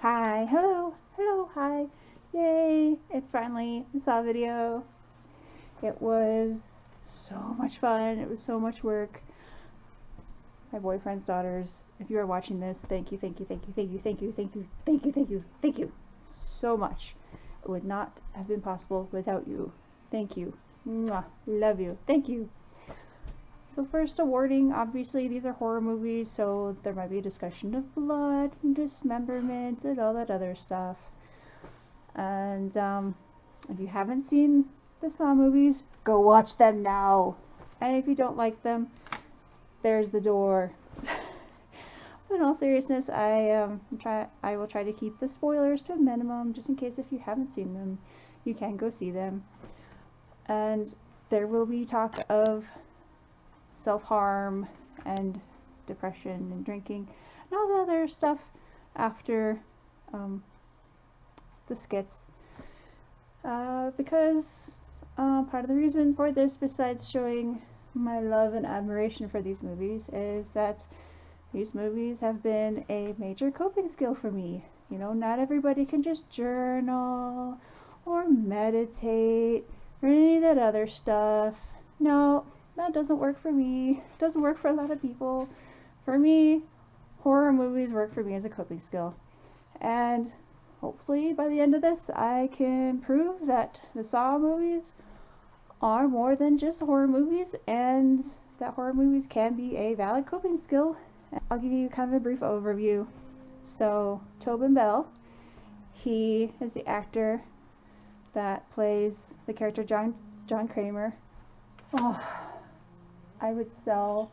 Hi, hello, hi. Yay, it's finally the Saw video. It was so much fun. It was so much work. My boyfriend's daughters, if you are watching this, thank you, thank you, thank you, thank you, thank you, thank you, thank you, thank you, thank you so much. It would not have been possible without you. Thank you. Mwah. Love you. Thank you. So first, a warning. Obviously, these are horror movies, so there might be a discussion of blood and dismemberment and all that other stuff. And if you haven't seen the Saw movies, go watch them now. And if you don't like them, there's the door. But in all seriousness, I will try to keep the spoilers to a minimum, just in case if you haven't seen them, you can go see them. And there will be talk of self-harm and depression and drinking and all the other stuff after the skits, because part of the reason for this, besides showing my love and admiration for these movies, is that these movies have been a major coping skill for me. You know, not everybody can just journal or meditate or any of that other stuff. No, that doesn't work for me. It doesn't work for a lot of people. For me, horror movies work for me as a coping skill. And hopefully by the end of this, I can prove that the Saw movies are more than just horror movies, and that horror movies can be a valid coping skill. I'll give you kind of a brief overview. So, Tobin Bell, he is the actor that plays the character John Kramer. Oh, I would sell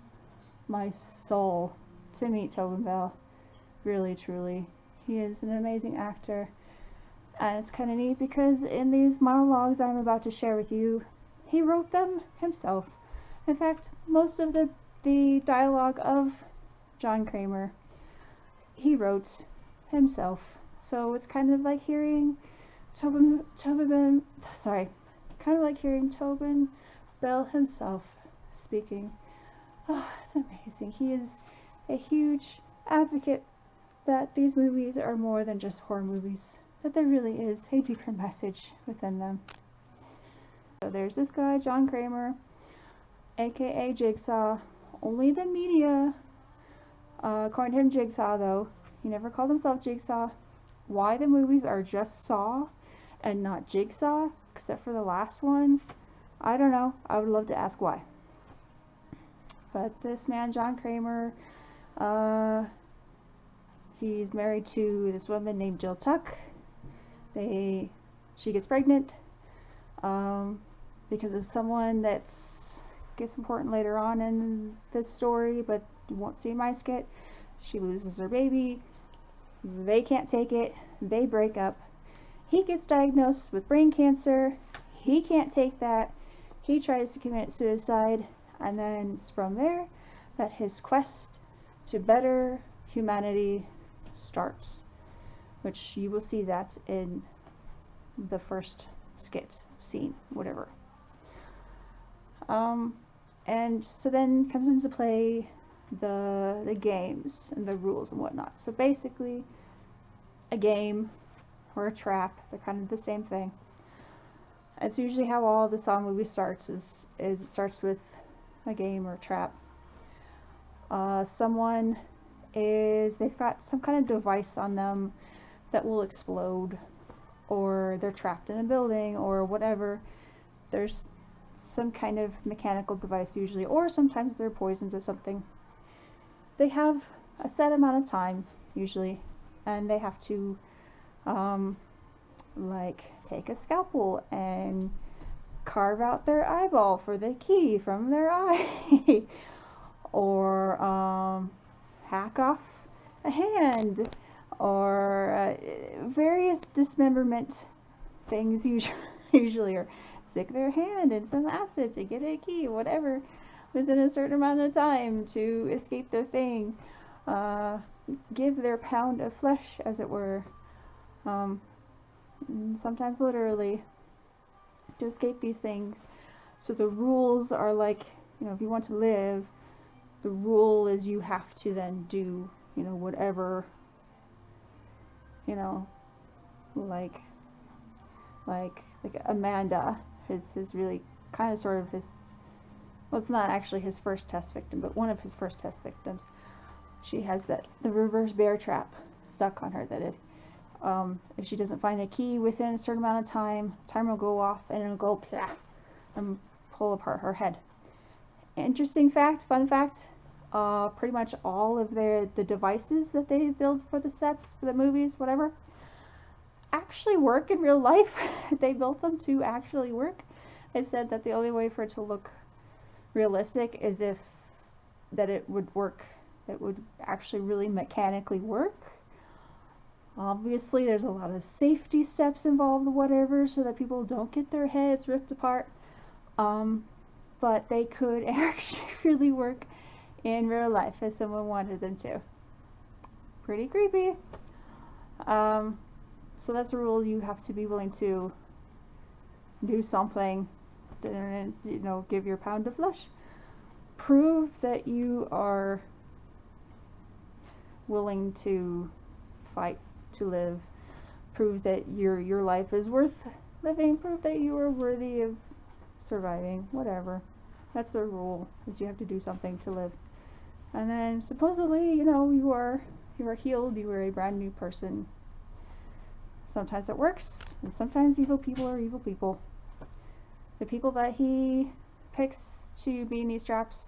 my soul to meet Tobin Bell. Really, truly. He is an amazing actor. And it's kind of neat because in these monologues I'm about to share with you, he wrote them himself. In fact, most of the dialogue of John Kramer, he wrote himself. So it's kind of like hearing Tobin Bell himself speaking. Oh, it's amazing. He is a huge advocate that these movies are more than just horror movies, that there really is a deeper message within them. So there's this guy, John Kramer, aka Jigsaw. Only the media according to him Jigsaw, though. He never called himself Jigsaw. Why the movies are just Saw and not Jigsaw, except for the last one, I don't know. I would love to ask why. But this man, John Kramer, he's married to this woman named Jill Tuck. She gets pregnant because of someone that gets important later on in this story, but you won't see in my skit. She loses her baby. They can't take it. They break up. He gets diagnosed with brain cancer. He can't take that. He tries to commit suicide, and then it's from there that his quest to better humanity starts, which you will see that in the first skit scene, whatever. And so then comes into play the games and the rules and whatnot. So basically, a game or a trap, they're kind of the same thing. It's usually how all the Saw movies starts, is it starts with a game or a trap. They've got some kind of device on them that will explode, or they're trapped in a building, or whatever. There's some kind of mechanical device usually, or sometimes they're poisoned with something. They have a set amount of time usually, and they have to like take a scalpel and carve out their eyeball for the key from their eye, or hack off a hand, or various dismemberment things usually, or stick their hand in some acid to get a key, whatever, within a certain amount of time to escape their thing. Give their pound of flesh, as it were, sometimes literally, to escape these things. So the rules are like, if you want to live, the rule is you have to then do, whatever, you know, like Amanda, his really kind of sort of his, well, it's not actually his first test victim, but one of his first test victims. She has the reverse bear trap stuck on her that if she doesn't find a key within a certain amount of time, timer will go off and it'll go plah, and pull apart her head. Interesting fact, fun fact, pretty much all of the devices that they build for the sets, for the movies, whatever, actually work in real life. They built them to actually work. They've said that the only way for it to look realistic is if that it would work, it would actually really mechanically work. Obviously there's a lot of safety steps involved, whatever, so that people don't get their heads ripped apart, but they could actually really work in real life if someone wanted them to. Pretty creepy. So that's a rule. You have to be willing to do something, you know, give your pound of flesh, prove that you are willing to fight to live, prove that your life is worth living, prove that you are worthy of surviving, whatever. That's the rule, is you have to do something to live. And then supposedly, you know, you are healed, you are a brand new person. Sometimes it works, and sometimes evil people are evil people. The people that he picks to be in these traps,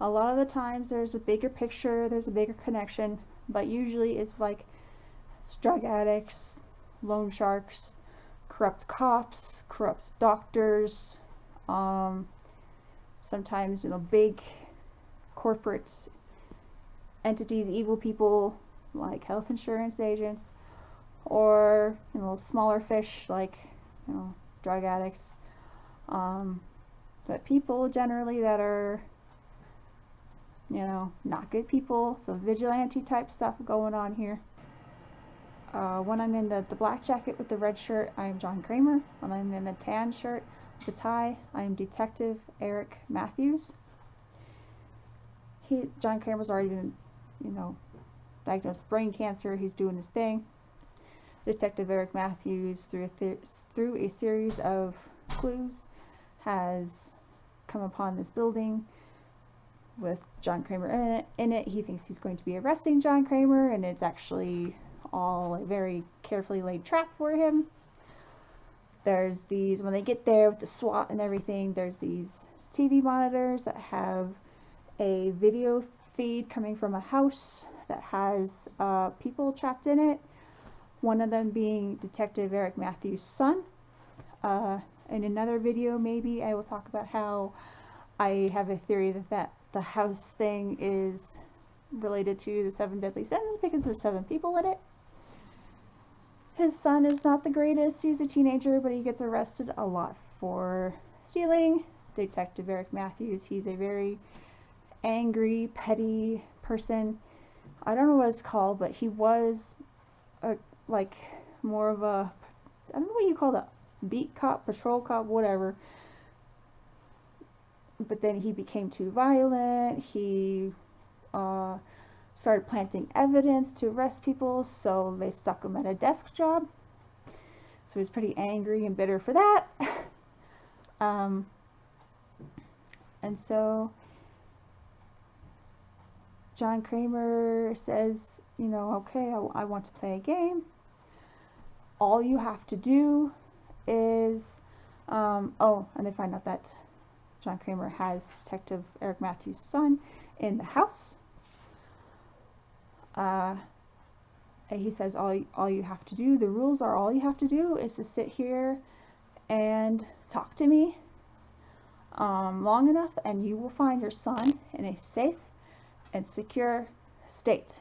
a lot of the times there's a bigger picture, there's a bigger connection, but usually it's like drug addicts, loan sharks, corrupt cops, corrupt doctors, sometimes, you know, big corporate entities, evil people like health insurance agents, or, you know, smaller fish like, you know, drug addicts, but people generally that are, you know, not good people. So vigilante type stuff going on here. When I'm in the black jacket with the red shirt, I am John Kramer. When I'm in the tan shirt with the tie, I am Detective Eric Matthews. John Kramer's already been, you know, diagnosed with brain cancer. He's doing his thing. Detective Eric Matthews, through a series of clues, has come upon this building with John Kramer in it. He thinks he's going to be arresting John Kramer, and it's actually all a very carefully laid trap for him. There's these, when they get there with the SWAT and everything, there's these TV monitors that have a video feed coming from a house that has people trapped in it. One of them being Detective Eric Matthews' son. In another video, maybe, I will talk about how I have a theory that the house thing is related to the 7 deadly sins because there's 7 people in it. His son is not the greatest. He's a teenager, but he gets arrested a lot for stealing. Detective Eric Matthews, he's a very angry, petty person. I don't know what it's called, but he was like more of a, I don't know what you call that, beat cop, patrol cop, whatever. But then he became too violent. He started planting evidence to arrest people, so they stuck him at a desk job. So he's pretty angry and bitter for that. And so John Kramer says, you know, okay, I want to play a game. All you have to do is, oh, and they find out that John Kramer has Detective Eric Matthews' son in the house. And he says all you have to do, the rules are all you have to do is to sit here and talk to me long enough, and you will find your son in a safe and secure state.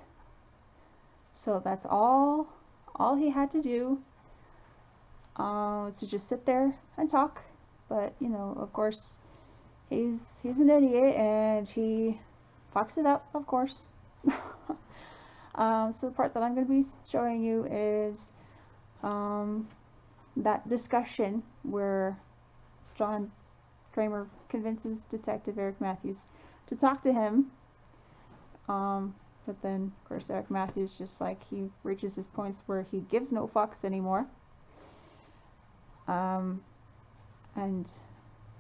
So that's all he had to do, to just sit there and talk. But, you know, of course, he's an idiot, and he fucks it up, of course. So the part that I'm going to be showing you is that discussion where John Kramer convinces Detective Eric Matthews to talk to him But then, of course, Eric Matthews just like he reaches his points where he gives no fucks anymore. And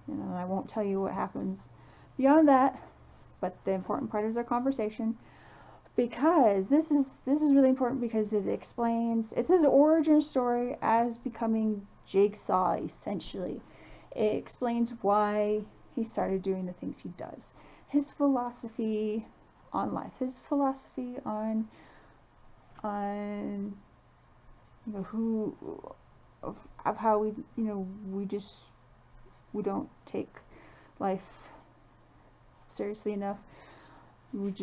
I won't tell you what happens beyond that. But the important part is our conversation, because this is really important, because it's his origin story as becoming Jigsaw, essentially. It explains why he started doing the things he does, his philosophy on life, his philosophy on who of how we we don't take life seriously enough. We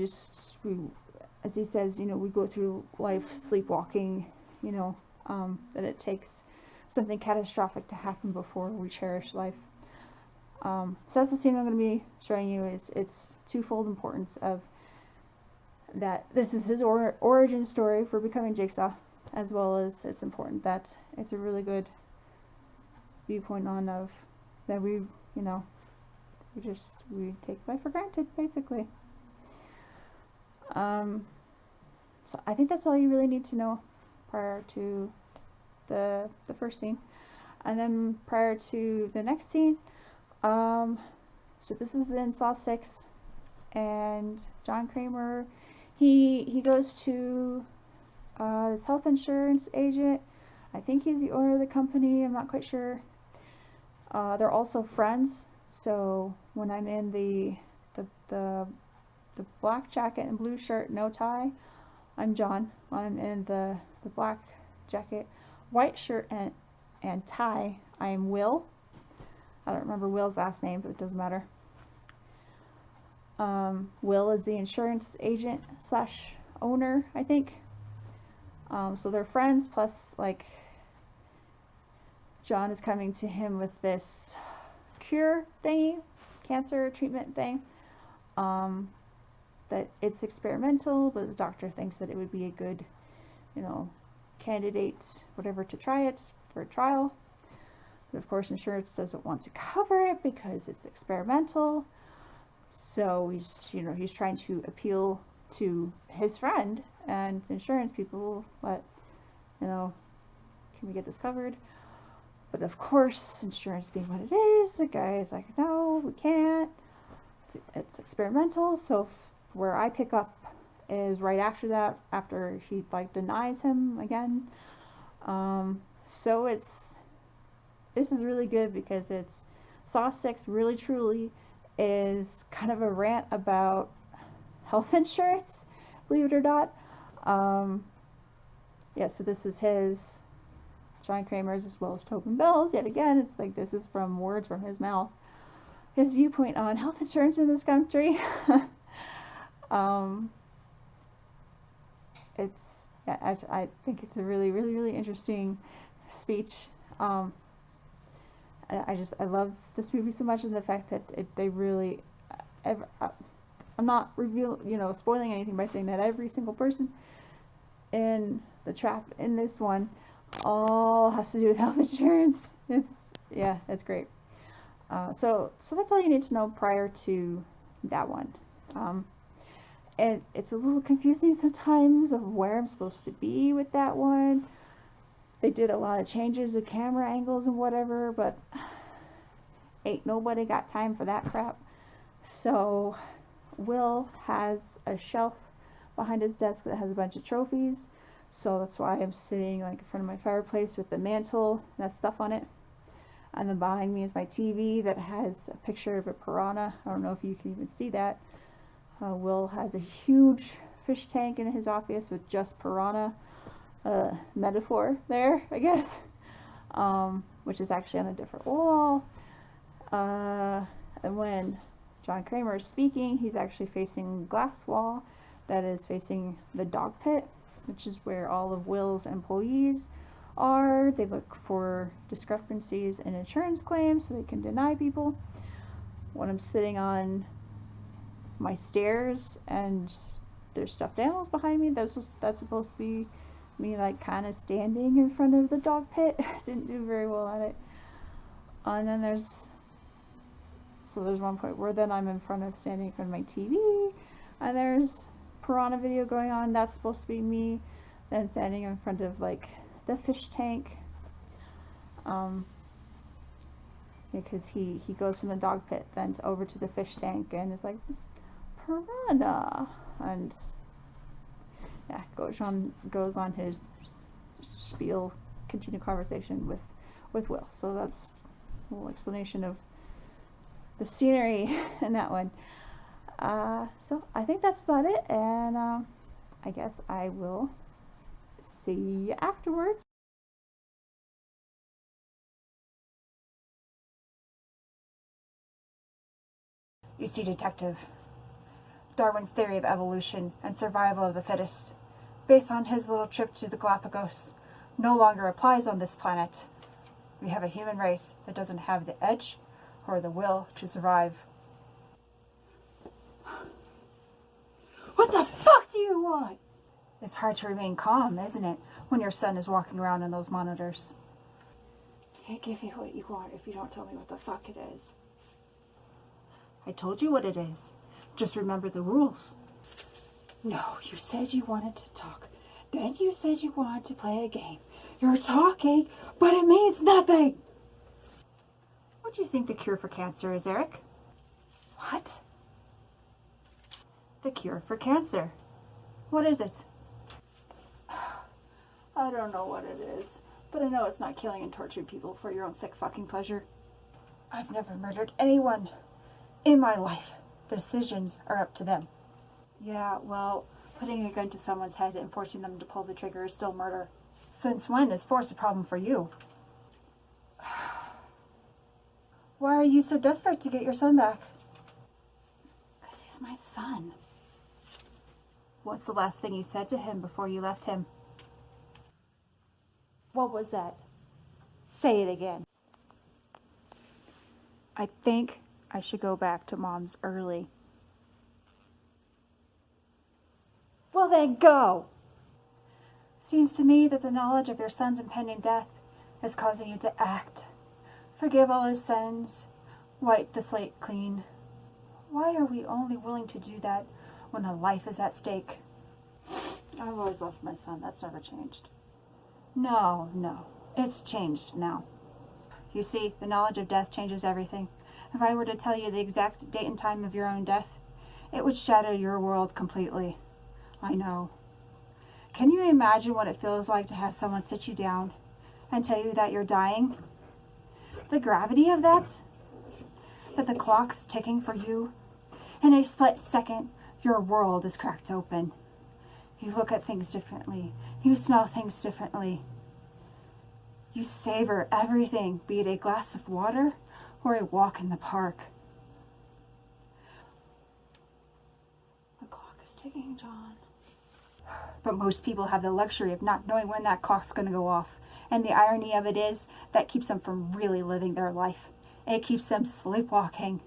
as he says, we go through life sleepwalking, that it takes something catastrophic to happen before we cherish life. So that's the scene I'm going to be showing you. Is it's twofold importance of that this is his origin story for becoming Jigsaw, as well as it's important that it's a really good viewpoint on of that we take life for granted, basically. So I think that's all you really need to know prior to the first scene. And then prior to the next scene, so this is in Saw 6, and John Kramer, he goes to this health insurance agent. I think he's the owner of the company, I'm not quite sure. They're also friends, so when I'm in the black jacket and blue shirt, no tie, I'm John. When I'm in the black jacket, white shirt and tie, I am Will. I don't remember Will's last name, but it doesn't matter. Will is the insurance agent slash owner, I think. So they're friends, plus like John is coming to him with this cure thingy, cancer treatment thing. That it's experimental, but the doctor thinks that it would be a good, candidate, whatever, to try it for a trial. But of course, insurance doesn't want to cover it because it's experimental. So he's trying to appeal to his friend and insurance people, but can we get this covered? But of course, insurance being what it is, the guy is like, no, we can't. It's experimental. So where I pick up is right after that, after he denies him again. So this is really good, because it's Saw 6 really truly is kind of a rant about health insurance, believe it or not. So this is his, John Kramer's, as well as Tobin Bell's, yet again, it's like this is from words from his mouth, his viewpoint on health insurance in this country. I think it's a really, really, really interesting speech. I love this movie so much, and the fact that they really, I'm not spoiling anything by saying that every single person in the trap in this one all has to do with health insurance. It's great. So that's all you need to know prior to that one. And it's a little confusing sometimes of where I'm supposed to be with that one. They did a lot of changes of camera angles and whatever, but ain't nobody got time for that crap. So Will has a shelf behind his desk that has a bunch of trophies. So that's why I'm sitting in front of my fireplace with the mantle and that stuff on it. And then behind me is my TV that has a picture of a piranha. I don't know if you can even see that. Will has a huge fish tank in his office with just piranha metaphor there, I guess, which is actually on a different wall. And when John Kramer is speaking, he's actually facing a glass wall that is facing the dog pit, which is where all of Will's employees are. They look for discrepancies in insurance claims so they can deny people. When I'm sitting on my stairs and there's stuffed animals behind me, that's supposed to be me kind of standing in front of the dog pit. Didn't do very well at it. And then there's one point where then I'm standing in front of my TV, and there's piranha video going on. That's supposed to be me. Then standing in front of like the fish tank. Because he goes from the dog pit then over to the fish tank and is like, piranha, and yeah, goes on his spiel, continued conversation with Will. So that's a little explanation of the scenery in that one. So I think that's about it, and I guess I will see you afterwards. You see, Detective, Darwin's theory of evolution and survival of the fittest, based on his little trip to the Galapagos, no longer applies on this planet. We have a human race that doesn't have the edge or the will to survive. What the fuck do you want? It's hard to remain calm, isn't it, when your son is walking around in those monitors? I can't give you what you want if you don't tell me what the fuck it is. I told you what it is. Just remember the rules. No, you said you wanted to talk. Then you said you wanted to play a game. You're talking, but it means nothing. What do you think the cure for cancer is, Eric? What? The cure for cancer. What is it? I don't know what it is, but I know it's not killing and torturing people for your own sick fucking pleasure. I've never murdered anyone in my life. The decisions are up to them. Yeah, well, putting a gun to someone's head and forcing them to pull the trigger is still murder. Since when is force a problem for you? Why are you so desperate to get your son back? Because he's my son. What's the last thing you said to him before you left him? What was that? Say it again. I think I should go back to Mom's early. Well then go! Seems to me that the knowledge of your son's impending death is causing you to act. Forgive all his sins. Wipe the slate clean. Why are we only willing to do that when a life is at stake? I've always loved my son. That's never changed. No, it's changed now. You see, the knowledge of death changes everything. If I were to tell you the exact date and time of your own death, it would shatter your world completely. I know. Can you imagine what it feels like to have someone sit you down and tell you that you're dying? The gravity of that? That the clock's ticking for you? In a split second, your world is cracked open. You look at things differently. You smell things differently. You savor everything, be it a glass of water or a walk in the park. The clock is ticking, John. But most people have the luxury of not knowing when that clock's going to go off. And the irony of it is that keeps them from really living their life. It keeps them sleepwalking.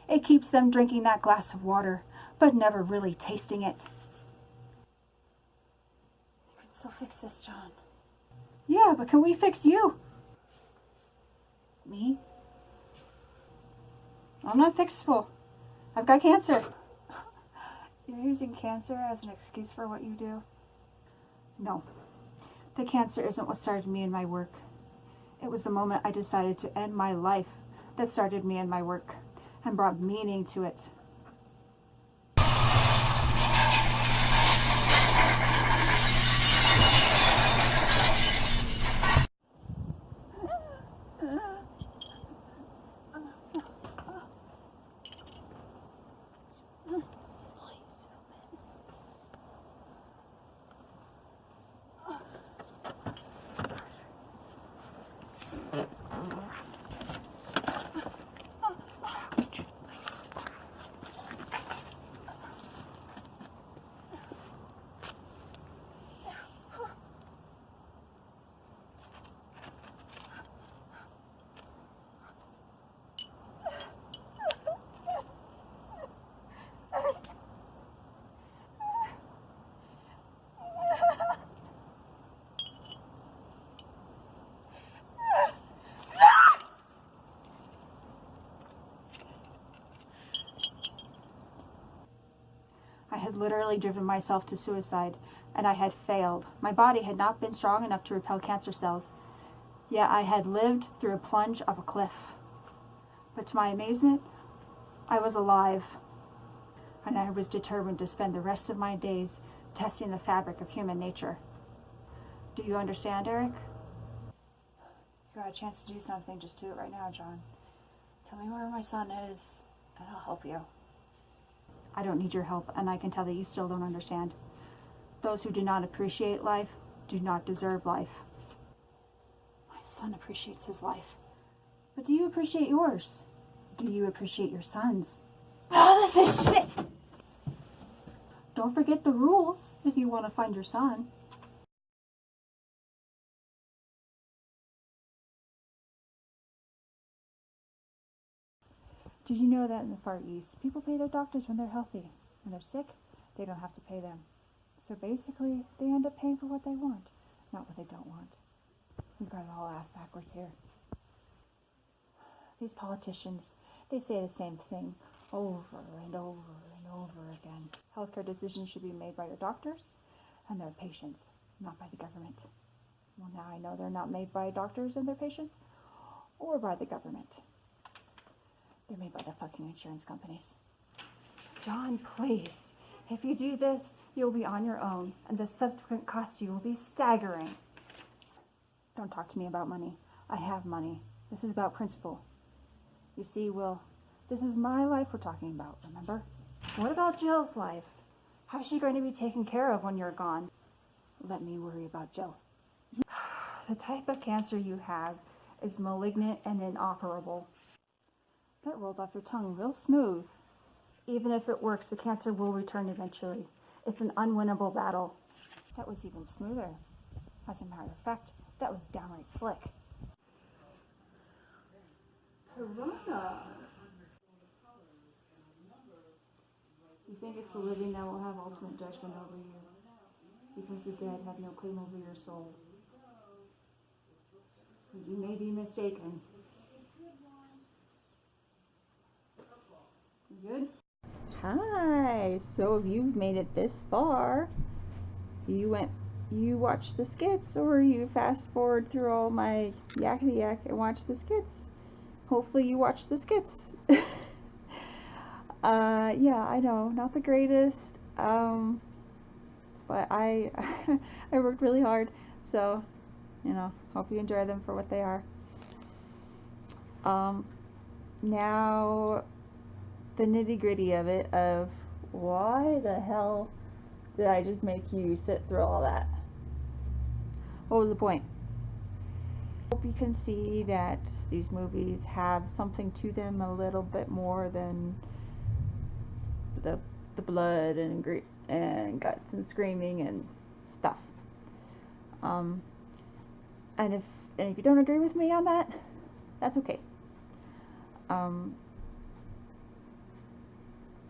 It keeps them drinking that glass of water, but never really tasting it. We can still fix this, John. Yeah, but can we fix you? Me? I'm not fixable. I've got cancer. You're using cancer as an excuse for what you do? No. The cancer isn't what started me in my work. It was the moment I decided to end my life that started me in my work and brought meaning to it. literally driven myself to suicide, and I had failed. My body had not been strong enough to repel cancer cells, yet I had lived through a plunge of a cliff. But to my amazement, I was alive, and I was determined to spend the rest of my days testing the fabric of human nature. Do you understand, Eric? You got a chance to do something, just do it right now, John. Tell me where my son is, and I'll help you. I don't need your help, and I can tell that you still don't understand. Those who do not appreciate life do not deserve life. My son appreciates his life. But do you appreciate yours? Do you appreciate your son's? Oh, this is shit! Don't forget the rules if you want to find your son. Did you know that in the Far East, people pay their doctors when they're healthy? When they're sick, they don't have to pay them. So basically, they end up paying for what they want, not what they don't want. We've got it all ass backwards here. These politicians, they say the same thing over and over and over again. Healthcare decisions should be made by your doctors and their patients, not by the government. Well, now I know they're not made by doctors and their patients, or by the government. They're made by the fucking insurance companies. John, please. If you do this, you'll be on your own, and the subsequent cost to you will be staggering. Don't talk to me about money. I have money. This is about principle. You see, Will, this is my life we're talking about, remember? What about Jill's life? How's she going to be taken care of when you're gone? Let me worry about Jill. The type of cancer you have is malignant and inoperable. That rolled off your tongue real smooth. Even if it works, the cancer will return eventually. It's an unwinnable battle. That was even smoother. As a matter of fact, that was downright slick. Corona. You think it's the living that will have ultimate judgment over you, because the dead have no claim over your soul. You may be mistaken. You good? Hi. So if you've made it this far, you watched the skits, or you fast forward through all my yakety yak and watch the skits. Hopefully you watch the skits. Yeah, I know, not the greatest, but I I worked really hard, so, you know, hope you enjoy them for what they are. Now, the nitty-gritty of it, of why the hell did I just make you sit through all that? What was the point? Hope you can see that these movies have something to them a little bit more than the blood and guts and screaming and stuff. And if you don't agree with me on that, that's okay.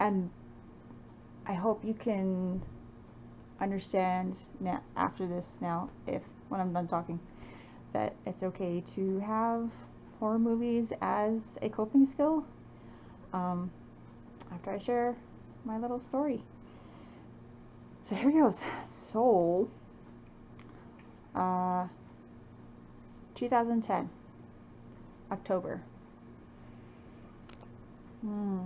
And I hope you can understand now, after this, when I'm done talking, that it's okay to have horror movies as a coping skill. After I share my little story. So here goes. So, 2010, October. I'll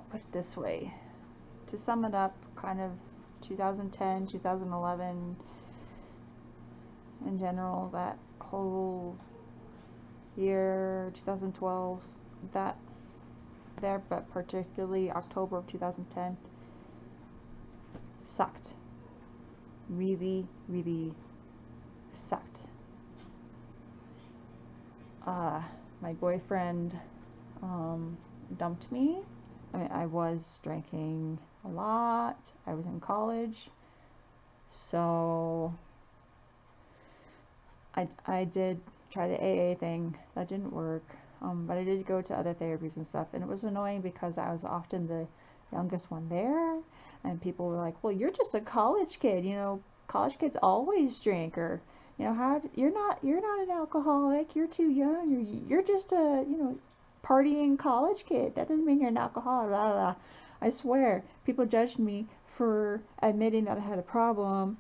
put it this way. To sum it up, kind of 2010, 2011, in general, that whole year, 2012, that there, but particularly October of 2010, sucked. Really, really sucked. My boyfriend dumped me. I was drinking a lot. I was in college, so I did try the AA thing. That didn't work. But I did go to other therapies and stuff, and it was annoying because I was often the youngest one there, and people were like, well, you're just a college kid, you know, college kids always drink, or, you know, you're not an alcoholic, you're too young, you're just a, you know, partying college kid, that doesn't mean you're an alcoholic, blah, blah, blah. I swear, people judged me for admitting that I had a problem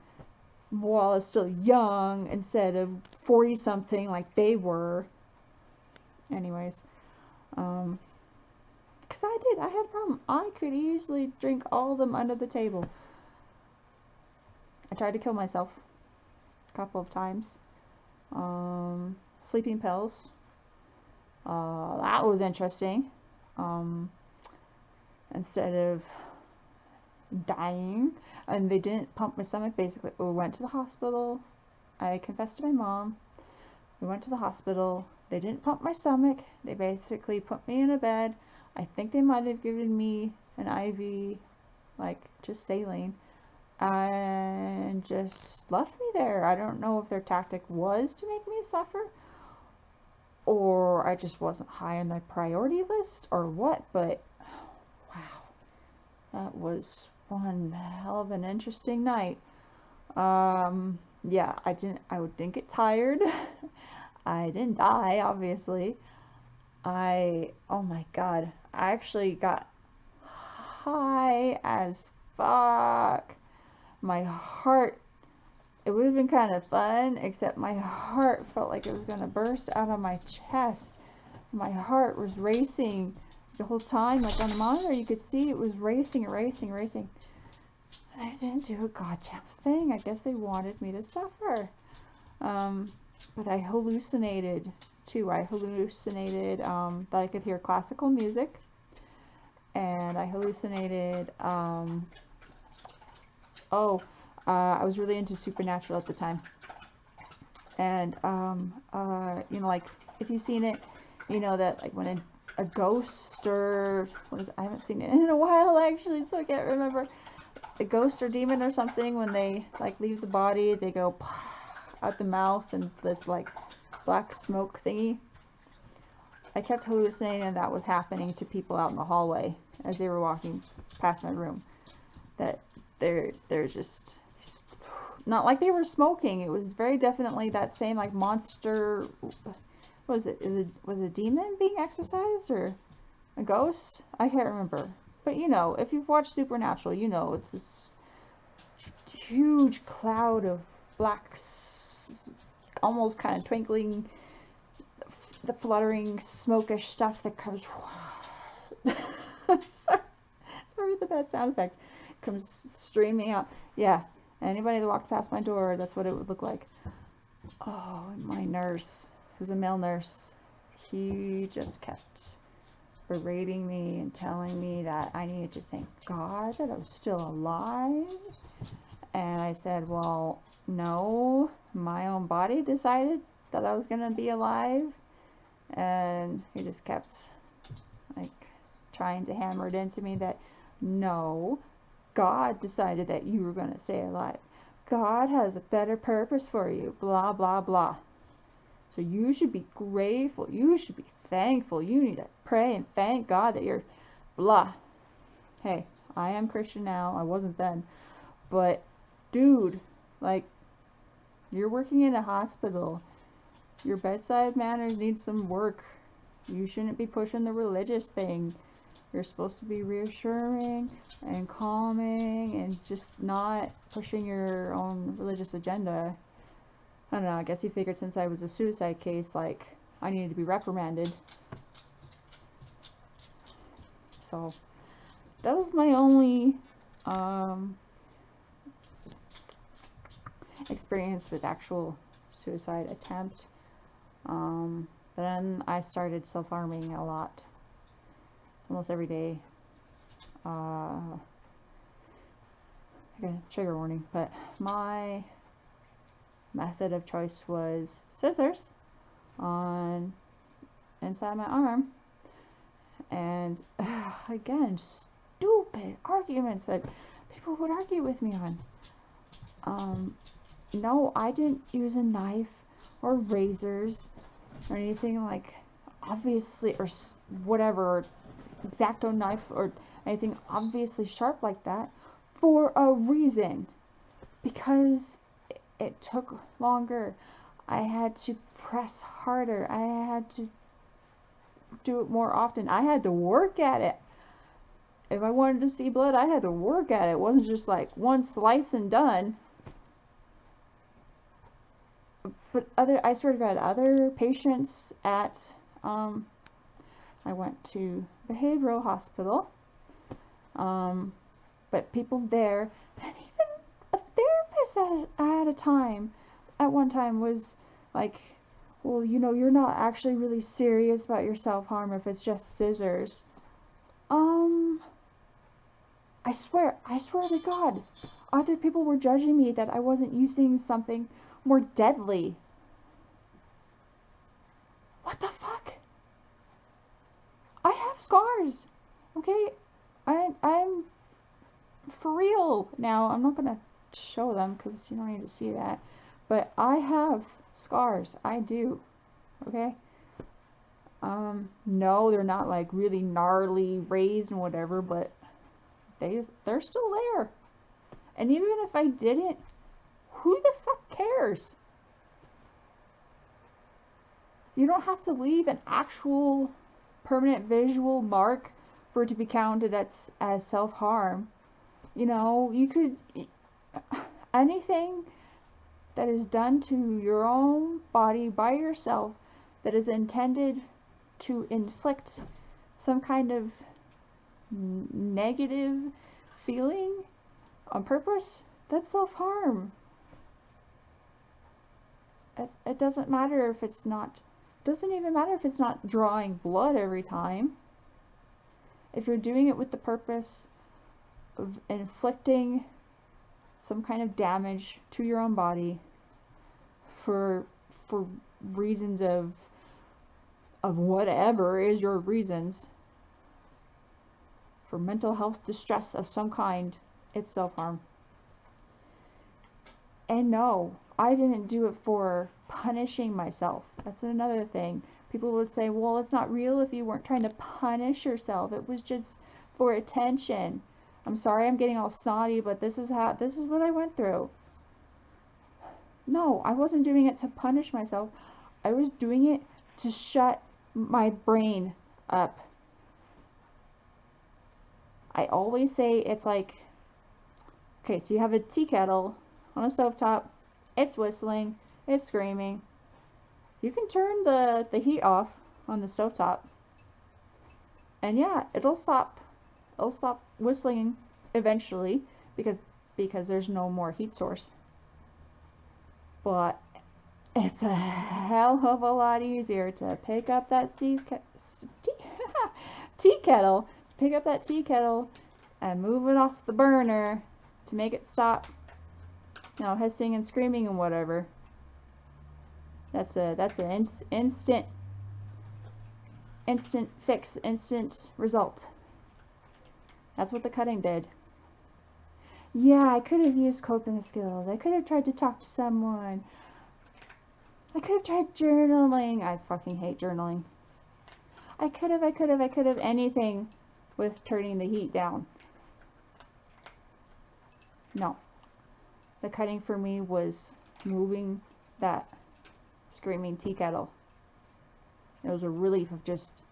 while I was still young instead of 40 something like they were. Anyways, because I had a problem. I could easily drink all of them under the table. I tried to kill myself a couple of times. Sleeping pills. That was interesting. Instead of dying, and they didn't pump my stomach. Basically, we went to the hospital. I confessed to my mom. We went to the hospital. They didn't pump my stomach. They basically put me in a bed. I think they might have given me an IV, like just saline, and just left me there. I don't know if their tactic was to make me suffer, or I just wasn't high on the priority list, or what, but wow, that was one hell of an interesting night. Yeah, I didn't get tired. I didn't die, obviously. Oh my god, I actually got high as fuck. My heart, it would have been kind of fun, except my heart felt like it was going to burst out of my chest. My heart was racing the whole time. Like on the monitor, you could see it was racing, racing, racing. And I didn't do a goddamn thing. I guess they wanted me to suffer. But I hallucinated too. I hallucinated that I could hear classical music. And I hallucinated, I was really into supernatural at the time. And, you know, like, if you've seen it, you know that, like, when a ghost or, I haven't seen it in a while, actually, so I can't remember. A ghost or demon or something, when they, like, leave the body, they go out the mouth and this, like, black smoke thingy. I kept hallucinating that was happening to people out in the hallway as they were walking past my room. That they're just not like they were smoking. It was very definitely that same like monster. What was it? Was a demon being exorcised or a ghost? I can't remember. But you know, if you've watched Supernatural, you know it's this huge cloud of black, almost kind of twinkling, the fluttering smokish stuff that comes. Sorry with the bad sound effect. Comes streaming out. Yeah, anybody that walked past my door, that's what it would look like. Oh, and my nurse, who's a male nurse, he just kept berating me and telling me that I needed to thank God that I was still alive. And I said, well, no, my own body decided that I was going to be alive. And he just kept like trying to hammer it into me that no, God decided that you were going to stay alive. God has a better purpose for you, blah, blah, blah. So you should be grateful. You should be thankful. You need to pray and thank God that you're blah. Hey, I am Christian now. I wasn't then. But, dude, like, you're working in a hospital. Your bedside manners need some work. You shouldn't be pushing the religious thing. You're supposed to be reassuring and calming and just not pushing your own religious agenda. I don't know, I guess he figured since I was a suicide case, like, I needed to be reprimanded. So, that was my only experience with actual suicide attempt. But then I started self-harming a lot. Almost every day. Again, trigger warning, but my method of choice was scissors on inside my arm. And again, stupid arguments that people would argue with me on. No, I didn't use a knife or razors or anything like obviously or whatever, X-Acto knife or anything obviously sharp like that for a reason, because it took longer. I had to press harder. I had to do it more often. I had to work at it. If I wanted to see blood, I had to work at it. It wasn't just like one slice and done. But I swear to God, other patients at, I went to behavioral hospital, but people there, and even a therapist at one time was like, well, you know, you're not actually really serious about your self-harm if it's just scissors. I swear to God, other people were judging me that I wasn't using something more deadly. What the fuck? I have scars, okay? I'm for real. Now, I'm not gonna show them because you don't need to see that, but I have scars. I do, okay? No, they're not like really gnarly, raised and whatever, but they're still there. And even if I didn't, who the fuck cares? You don't have to leave an actual permanent visual mark for it to be counted as self-harm. You know, you could, anything that is done to your own body by yourself that is intended to inflict some kind of negative feeling on purpose, that's self-harm. It doesn't matter if it's not, doesn't even matter if it's not drawing blood every time. If you're doing it with the purpose of inflicting some kind of damage to your own body for reasons of whatever is your reasons, for mental health distress of some kind, it's self-harm. And no, I didn't do it for punishing myself. That's another thing. People would say, well, it's not real if you weren't trying to punish yourself. It was just for attention. I'm sorry I'm getting all snotty, but this is what I went through. No, I wasn't doing it to punish myself. I was doing it to shut my brain up. I always say it's like, okay, so you have a tea kettle on a stovetop. It's whistling. It's screaming. You can turn the heat off on the stovetop. And yeah, it'll stop. It'll stop whistling eventually because there's no more heat source. But it's a hell of a lot easier to pick up that tea kettle, pick up that tea kettle and move it off the burner to make it stop, you know, hissing and screaming and whatever. That's an instant fix, instant result. That's what the cutting did. Yeah, I could have used coping skills. I could have tried to talk to someone. I could have tried journaling. I fucking hate journaling. I could have anything with turning the heat down. No. The cutting for me was moving that screaming tea kettle. It was a relief of just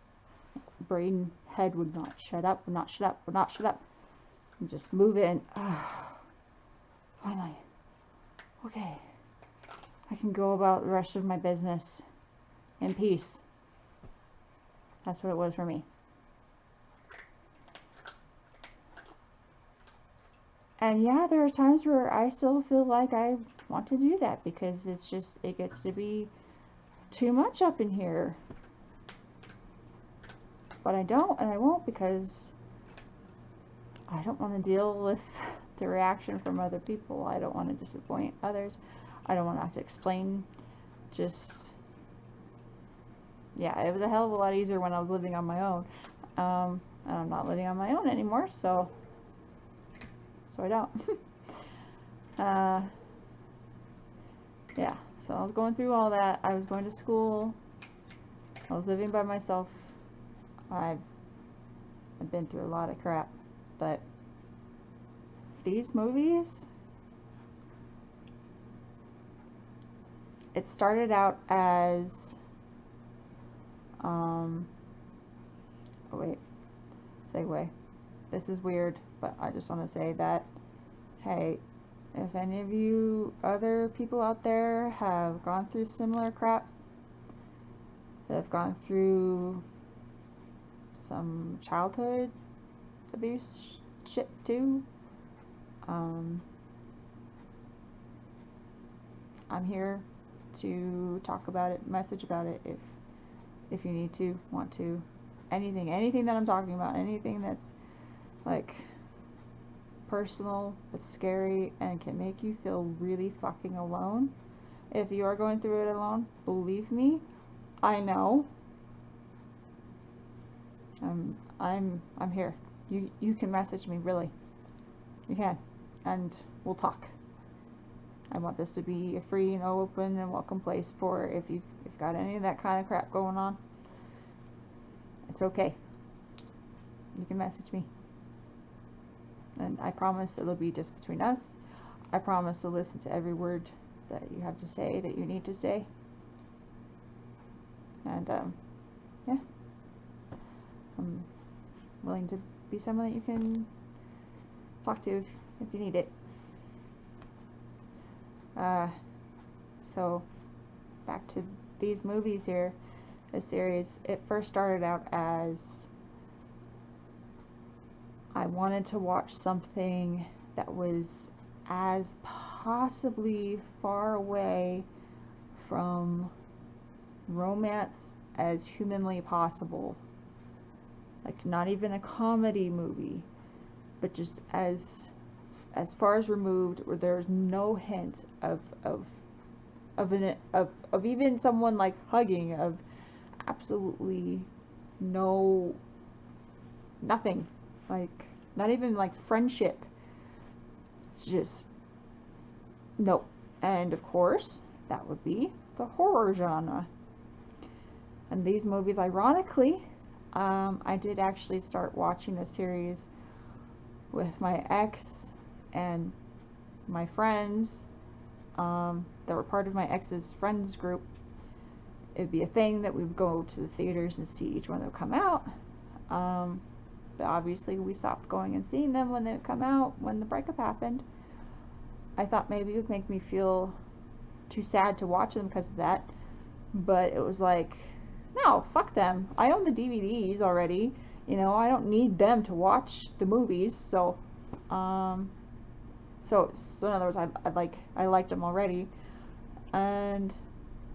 brain head would not shut up, would not shut up, would not shut up. And just move it and finally. Okay. I can go about the rest of my business in peace. That's what it was for me. And yeah, there are times where I still feel like I want to do that because it's just, it gets to be too much up in here. But I don't, and I won't, because I don't want to deal with the reaction from other people. I don't want to disappoint others. I don't want to have to explain. Just, yeah, it was a hell of a lot easier when I was living on my own. And I'm not living on my own anymore, so I don't. Yeah, so I was going through all that. I was going to school. I was living by myself. I've been through a lot of crap, but these movies, it started out as oh wait, segue. this is weird, but I just want to say that, hey, if any of you other people out there have gone through similar crap, that have gone through some childhood abuse shit too, I'm here to talk about it, message about it if you need to, want to, anything that I'm talking about, anything that's like personal, it's scary, and can make you feel really fucking alone. If you are going through it alone, believe me, I know. I'm here. You can message me, really. You can, and we'll talk. I want this to be a free and open and welcome place for if you've got any of that kind of crap going on. It's okay. You can message me. And I promise it'll be just between us. I promise to listen to every word that you have to say, that you need to say. And, yeah. I'm willing to be someone that you can talk to if you need it. So, back to these movies here. This series, it first started out as I wanted to watch something that was as possibly far away from romance as humanly possible. Like, not even a comedy movie, but just as far as removed where there's no hint of even someone like hugging, of absolutely nothing, like not even like friendship, just no. And of course that would be the horror genre. And these movies, ironically, I did actually start watching the series with my ex and my friends that were part of my ex's friends group. It'd be a thing that we would go to the theaters and see each one that would come out. But obviously we stopped going and seeing them when they would come out, when the breakup happened. I thought maybe it would make me feel too sad to watch them because of that. But it was like, no, fuck them. I own the DVDs already. You know, I don't need them to watch the movies. So in other words, I liked them already. And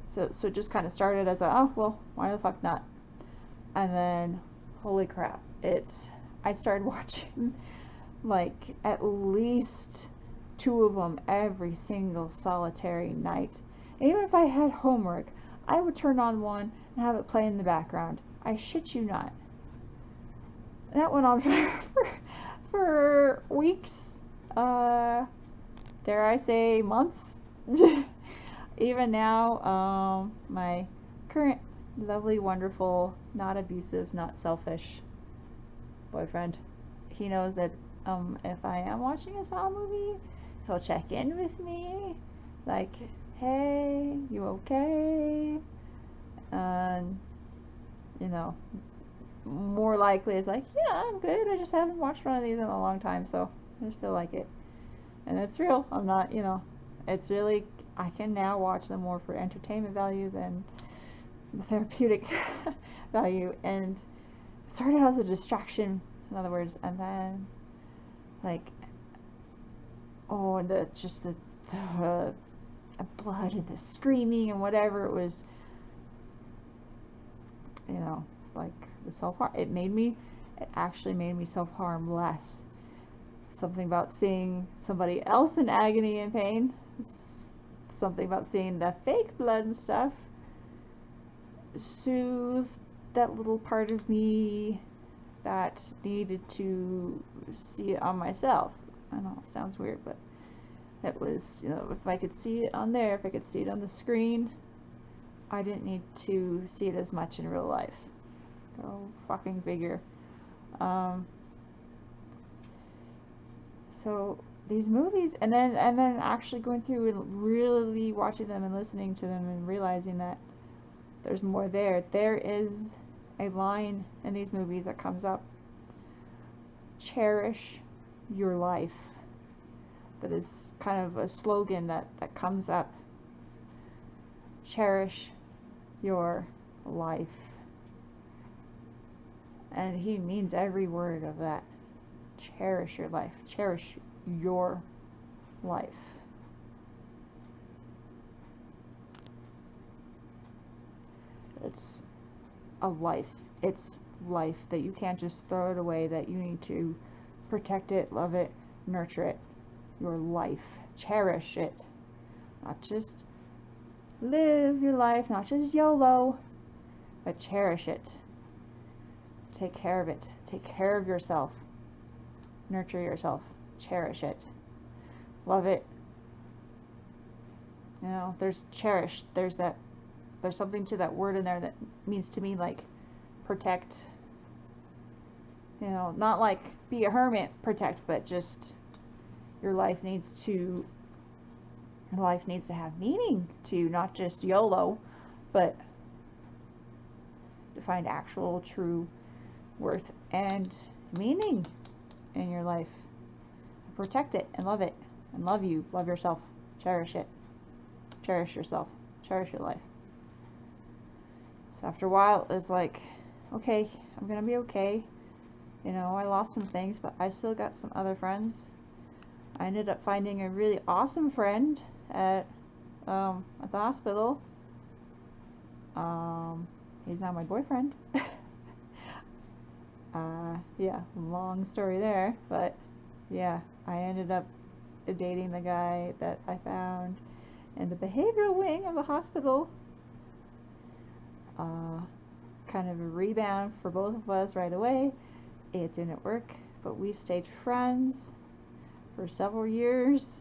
so just kind of started as a, oh, well, why the fuck not? And then, holy crap, I started watching like at least 2 of them every single solitary night. And even if I had homework, I would turn on one and have it play in the background. I shit you not. And that went on for weeks, dare I say months. Even now, my current lovely, wonderful, not abusive, not selfish boyfriend, he knows that if I am watching a Saw movie, he'll check in with me, like, hey, you okay? And, you know, more likely it's like, yeah, I'm good, I just haven't watched one of these in a long time, so I just feel like it. And it's real. I'm not, it's really, I can now watch them more for entertainment value than the therapeutic value. And it started as a distraction, in other words, and then, like, oh, and the blood and the screaming and whatever, it was, like the self-harm. It actually made me self-harm less. Something about seeing somebody else in agony and pain, something about seeing the fake blood and stuff, soothed that little part of me that needed to see it on myself. I know it sounds weird, but it was, if I could see it on there, if I could see it on the screen, I didn't need to see it as much in real life. Go fucking figure. So these movies, and then actually going through and really watching them and listening to them and realizing that there's more there. There is a line in these movies that comes up cherish your life. That is kind of a slogan that comes up. Cherish your life. And he means every word of that. Cherish your life. Cherish your life. It's a life. It's life that you can't just throw it away, that you need to protect it, love it, nurture it. Your life. Cherish it. Not just live your life, not just YOLO, but cherish it. Take care of it. Take care of yourself. Nurture yourself. Cherish it. Love it. You know, there's cherish. There's something to that word in there that means to me like protect. You know, not like be a hermit, protect, but just your life needs to have meaning to, not just YOLO, but to find actual true worth and meaning in your life. Protect it and love it and love you. Love yourself. Cherish it. Cherish yourself. Cherish your life. So after a while, it's like, okay, I'm gonna be okay. You know, I lost some things, but I still got some other friends. I ended up finding a really awesome friend at the hospital. He's now my boyfriend. Yeah, long story there, but yeah, I ended up dating the guy that I found in the behavioral wing of the hospital. Kind of a rebound for both of us right away. It didn't work, but we stayed friends for several years.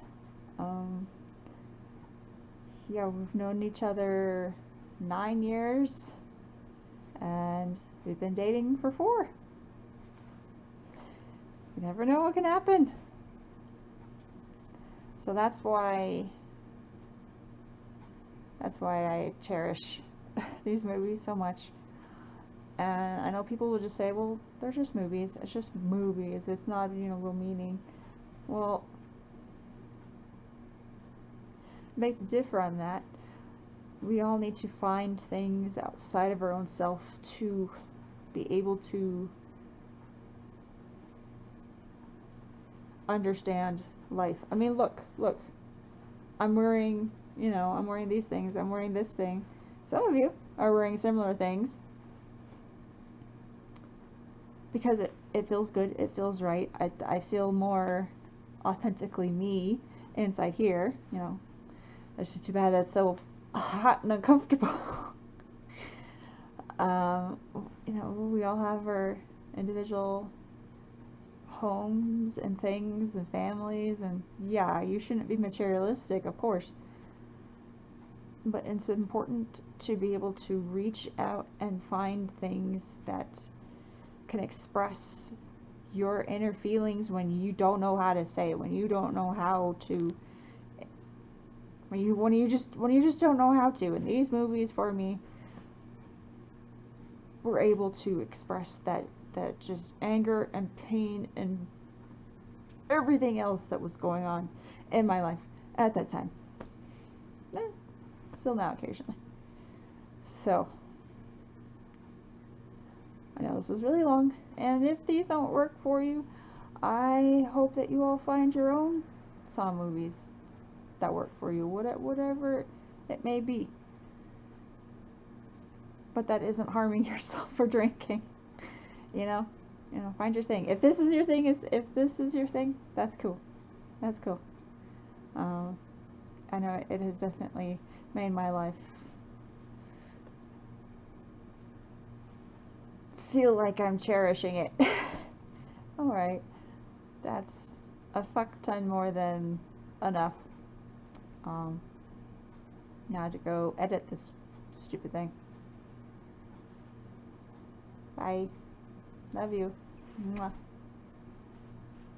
Yeah, we've known each other 9 years, and we've been dating for 4. You never know what can happen. So that's why I cherish these movies so much. And I know people will just say, well, they're just movies. It's just movies. It's not, you know, real meaning. Well, beg to differ on that. We all need to find things outside of our own self to be able to understand life. I mean, look. I'm wearing these things. I'm wearing this thing. Some of you are wearing similar things because it feels good. It feels right. I feel more authentically me inside here. You know, it's just too bad that's so hot and uncomfortable. You know, we all have our individual homes and things and families, and yeah, you shouldn't be materialistic, of course, but it's important to be able to reach out and find things that can express your inner feelings when you don't know how to say it, when you don't know how to, when you just don't know how to. And these movies for me were able to express that just anger and pain and everything else that was going on in my life at that time. Still now occasionally. So I know this is really long, and if these don't work for you, I hope that you all find your own Saw movies that work for you, whatever it may be, but that isn't harming yourself for drinking. You know, find your thing. If this is your thing, that's cool. That's cool. I know it has definitely made my life feel like I'm cherishing it. Alright, that's a fuck ton more than enough. Now to go edit this stupid thing. Bye. Love you. Mwah.